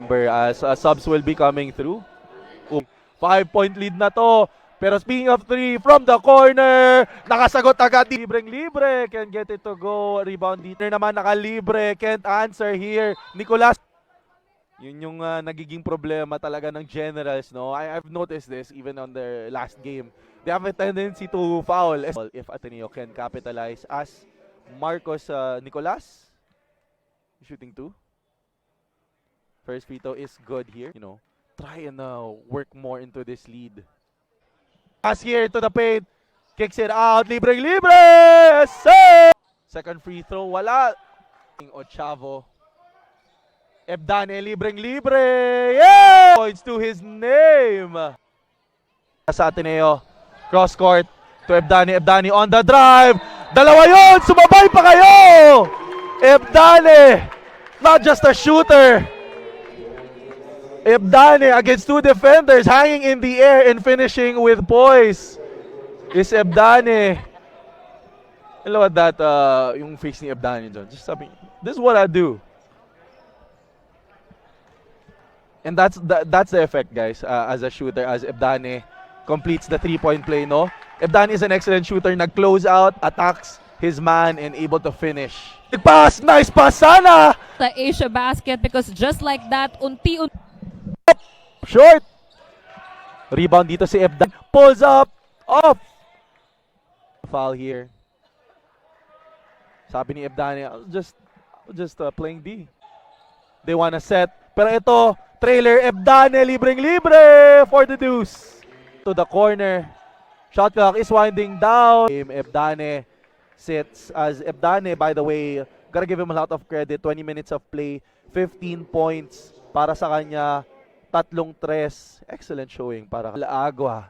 As subs will be coming through. 5-point lead na to. Pero speaking of 3 from the corner, nakasagot agad. Libreng-libre, can get it to go. Rebound dito naman, nakalibre, can't answer here. Nicolas. Yun yung nagiging problema talaga ng Generals, no? I've noticed this even on their last game. They have a tendency to foul if Ateneo can capitalize as Marcos Nicolas shooting 2. First free throw is good here, you know. Try and work more into this lead. Pass here to the paint. Kicks it out. Libreng-libre! Save! Second free throw, wala. Ochavo. Ebdane, libreng-libre. Yeah! Points to his name. Sa Ateneo. Cross court to Ebdane. Ebdane on the drive. Dalawa yun! Sumabay pa kayo! Ebdane. Not just a shooter. Ebdane against 2 defenders, hanging in the air and finishing with poise. Is Ebdane. I love that, yung face ni Ebdane dyan. Just sabi, this is what I do. And that's the effect, guys, as a shooter, as Ebdane completes the 3-point play, no? Ebdane is an excellent shooter, nag-close out, attacks his man, and able to finish. Pass! Nice pass sana! The Asia basket, because just like that, unti-unti Short! Rebound dito si Ebdane. Pulls up! Off! Foul here. Sabi ni Ebdane, I was just playing D. They wanna set. Pero ito, trailer, Ebdane, libreng-libre for the deuce. To the corner. Shot clock is winding down. Ebdane sits as Ebdane, by the way, gotta give him a lot of credit. 20 minutes of play, 15 points para sa kanya. 3 tres. Excellent showing para Agua.